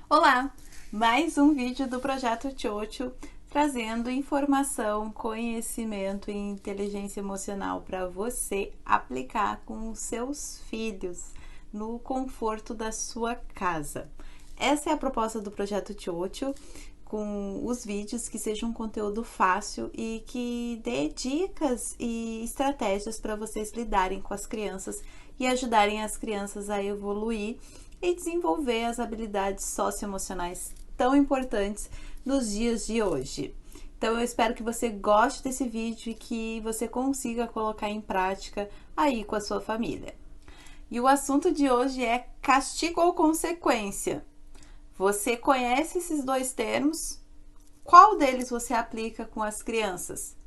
Olá! Mais um vídeo do Projeto Chocho trazendo informação, conhecimento e inteligência emocional para você aplicar com os seus filhos no conforto da sua casa. Essa é a proposta do Projeto Chocho, com os vídeos que sejam um conteúdo fácil e que dê dicas e estratégias para vocês lidarem com as crianças e ajudarem as crianças a evoluir e desenvolver as habilidades socioemocionais tão importantes nos dias de hoje. Então eu espero que você goste desse vídeo e que você consiga colocar em prática aí com a sua família. E o assunto de hoje é castigo ou consequência. Você conhece esses dois termos? Qual deles você aplica com as crianças?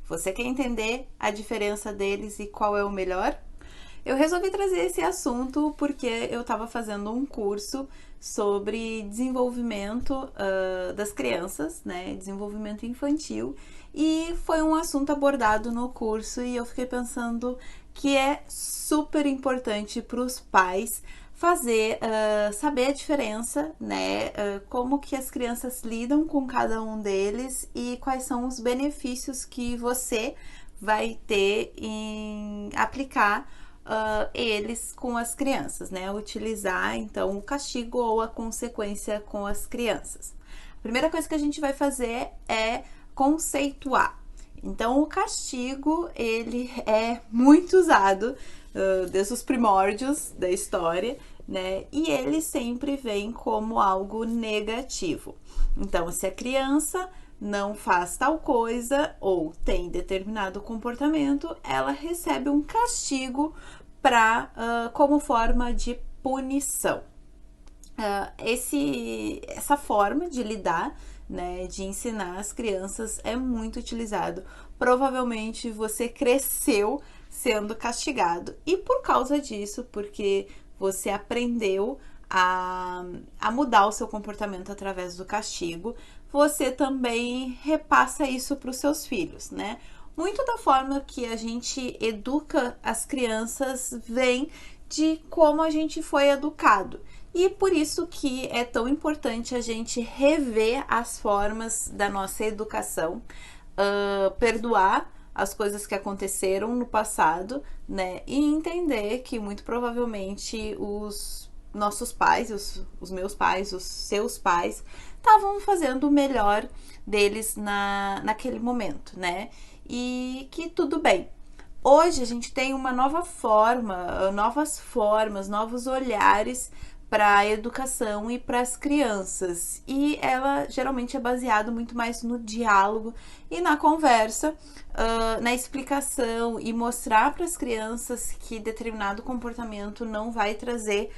Você quer entender a diferença deles e qual é o melhor? Eu resolvi trazer esse assunto porque eu estava fazendo um curso sobre desenvolvimento das crianças, né? Desenvolvimento infantil, e foi um assunto abordado no curso e eu fiquei pensando que é super importante para os pais saber a diferença, né? Como que as crianças lidam com cada um deles e quais são os benefícios que você vai ter em aplicar eles com as crianças, né? Utilizar então o castigo ou a consequência com as crianças. A primeira coisa que a gente vai fazer é conceituar. Então o castigo ele é muito usado desde os primórdios da história, né? E ele sempre vem como algo negativo. Então, se a criança não faz tal coisa ou tem determinado comportamento, ela recebe um castigo como forma de punição. Essa forma de lidar, né, de ensinar as crianças é muito utilizado. Provavelmente você cresceu sendo castigado e por causa disso, porque você aprendeu a mudar o seu comportamento através do castigo, você também repassa isso para os seus filhos, né? Muito da forma que a gente educa as crianças vem de como a gente foi educado. E por isso que é tão importante a gente rever as formas da nossa educação, perdoar as coisas que aconteceram no passado, né? E entender que muito provavelmente os nossos pais, os meus pais, os seus pais, estavam fazendo o melhor deles naquele momento, né? E que tudo bem. Hoje a gente tem uma nova forma, novas formas, novos olhares para a educação e para as crianças, e ela geralmente é baseada muito mais no diálogo e na conversa, na explicação e mostrar para as crianças que determinado comportamento não vai trazer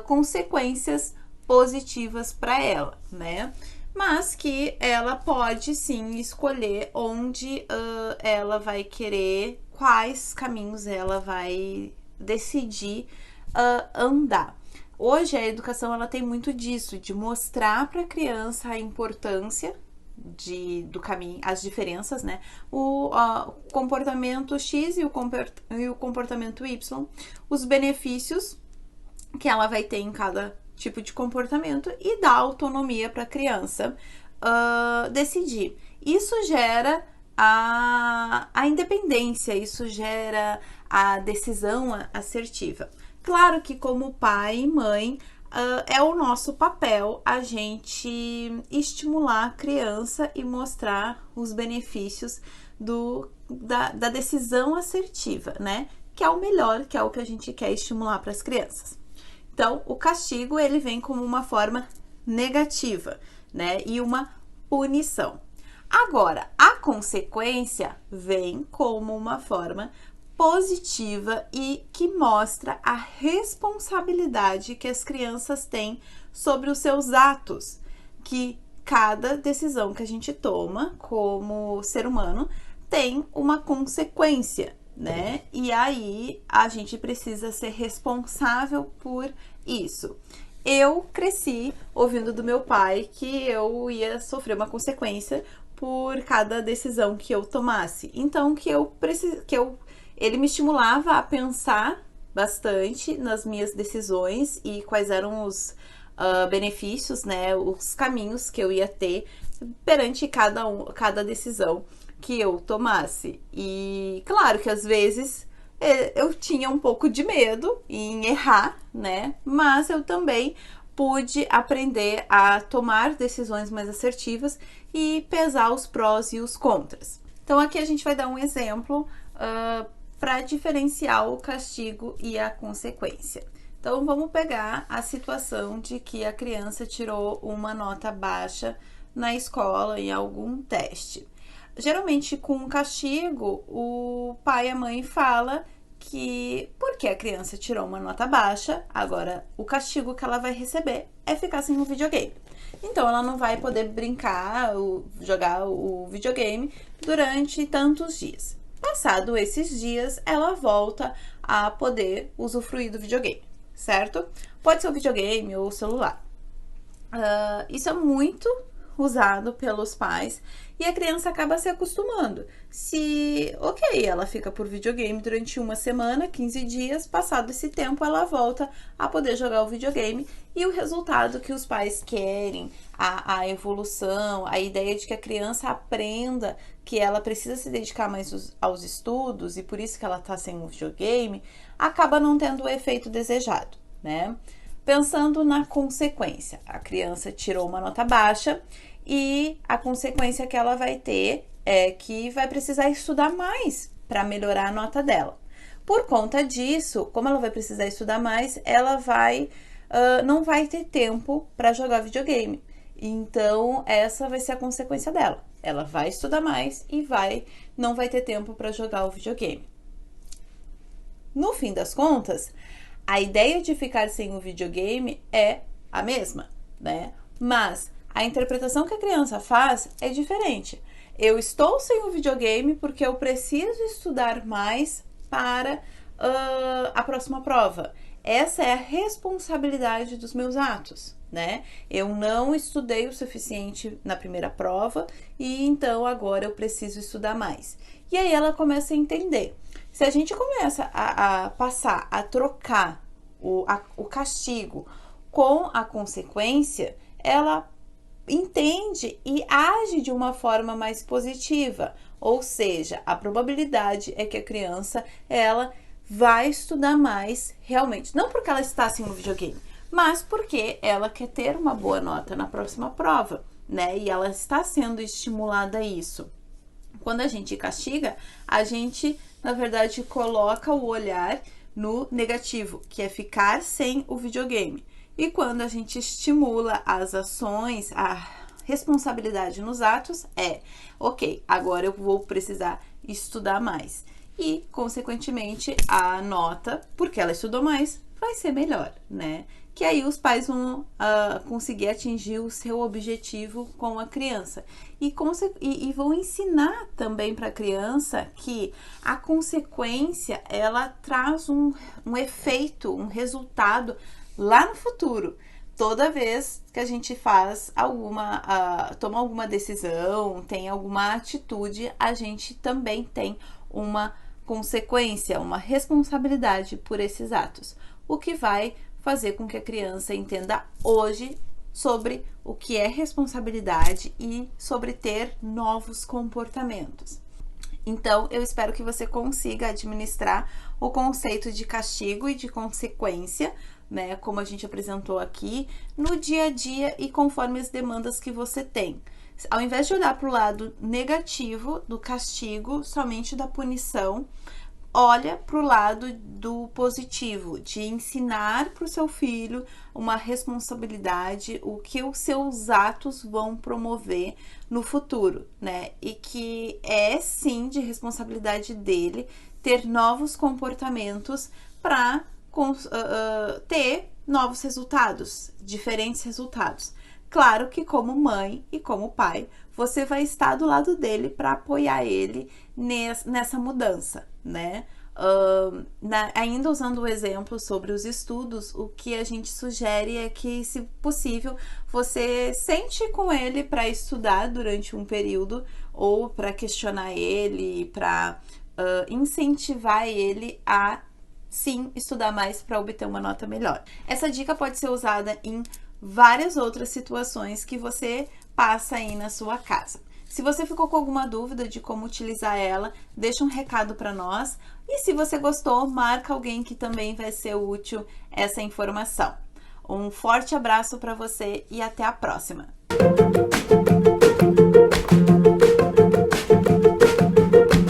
consequências positivas para ela, né? Mas que ela pode sim escolher onde ela vai querer, quais caminhos ela vai decidir andar. Hoje a educação ela tem muito disso, de mostrar para a criança a importância do caminho, as diferenças, né? O comportamento X e o comportamento Y, os benefícios que ela vai ter em cada tipo de comportamento e dar autonomia para a criança decidir. Isso gera a independência, isso gera a decisão assertiva. Claro que como pai e mãe, é o nosso papel a gente estimular a criança e mostrar os benefícios da decisão assertiva, né? Que é o melhor, que é o que a gente quer estimular para as crianças. Então, o castigo ele vem como uma forma negativa, né? E uma punição. Agora, a consequência vem como uma forma positiva e que mostra a responsabilidade que as crianças têm sobre os seus atos, que cada decisão que a gente toma como ser humano tem uma consequência, né? E aí a gente precisa ser responsável por isso. Eu cresci ouvindo do meu pai que eu ia sofrer uma consequência por cada decisão que eu tomasse. Então ele me estimulava a pensar bastante nas minhas decisões e quais eram benefícios, né, os caminhos que eu ia ter perante cada decisão que eu tomasse. E claro que às vezes eu tinha um pouco de medo em errar, né, mas eu também pude aprender a tomar decisões mais assertivas e pesar os prós e os contras. Então aqui a gente vai dar um exemplo para diferenciar o castigo e a consequência. Então vamos pegar a situação de que a criança tirou uma nota baixa na escola em algum teste. Geralmente com castigo, o pai e a mãe fala que porque a criança tirou uma nota baixa, agora o castigo que ela vai receber é ficar sem o videogame. Então ela não vai poder brincar ou jogar o videogame durante tantos dias. Passado esses dias, ela volta a poder usufruir do videogame, certo? Pode ser o videogame ou o celular. Isso é muito usado pelos pais e a criança acaba se acostumando. Se, ok, ela fica por videogame durante uma semana, 15 dias, passado esse tempo ela volta a poder jogar o videogame e o resultado que os pais querem, a evolução, a ideia de que a criança aprenda que ela precisa se dedicar mais aos estudos e por isso que ela tá sem o videogame, acaba não tendo o efeito desejado, né? Pensando na consequência, a criança tirou uma nota baixa e a consequência que ela vai ter é que vai precisar estudar mais para melhorar a nota dela. Por conta disso, como ela vai precisar estudar mais, ela não vai ter tempo para jogar videogame. Então, essa vai ser a consequência dela. Ela vai estudar mais e não vai ter tempo para jogar o videogame. No fim das contas, a ideia de ficar sem o videogame é a mesma, né? Mas a interpretação que a criança faz é diferente. Eu estou sem o videogame porque eu preciso estudar mais para a próxima prova. Essa é a responsabilidade dos meus atos, né? Eu não estudei o suficiente na primeira prova e então agora eu preciso estudar mais. E aí ela começa a entender. Se a gente começa a passar a trocar o castigo com a consequência, ela entende e age de uma forma mais positiva. Ou seja, a probabilidade é que a criança ela vai estudar mais realmente. Não porque ela está sem o videogame, mas porque ela quer ter uma boa nota na próxima prova, né? E ela está sendo estimulada a isso. Quando a gente castiga, a gente, na verdade, coloca o olhar no negativo, que é ficar sem o videogame. E quando a gente estimula as ações, a responsabilidade nos atos, ok, agora eu vou precisar estudar mais. E, consequentemente, a nota, porque ela estudou mais, vai ser melhor, né? Que aí os pais vão conseguir atingir o seu objetivo com a criança. E vão ensinar também para a criança que a consequência, ela traz um efeito, um resultado lá no futuro. Toda vez que a gente toma alguma decisão, tem alguma atitude, a gente também tem uma consequência, uma responsabilidade por esses atos. O que vai fazer com que a criança entenda hoje sobre o que é responsabilidade e sobre ter novos comportamentos. Então, eu espero que você consiga administrar o conceito de castigo e de consequência, né, como a gente apresentou aqui, no dia a dia e conforme as demandas que você tem. Ao invés de olhar para o lado negativo do castigo, somente da punição, olha para o lado do positivo, de ensinar para o seu filho uma responsabilidade, o que os seus atos vão promover no futuro, né? E que é sim de responsabilidade dele ter novos comportamentos para ter novos resultados, diferentes resultados. Claro que como mãe e como pai, você vai estar do lado dele para apoiar ele nessa mudança, né? Ainda usando o exemplo sobre os estudos, o que a gente sugere é que, se possível, você sente com ele para estudar durante um período ou para questionar ele, para incentivar ele a sim estudar mais para obter uma nota melhor. Essa dica pode ser usada em várias outras situações que você passa aí na sua casa. Se você ficou com alguma dúvida de como utilizar ela, deixa um recado para nós. E se você gostou, marca alguém que também vai ser útil essa informação. Um forte abraço para você e até a próxima!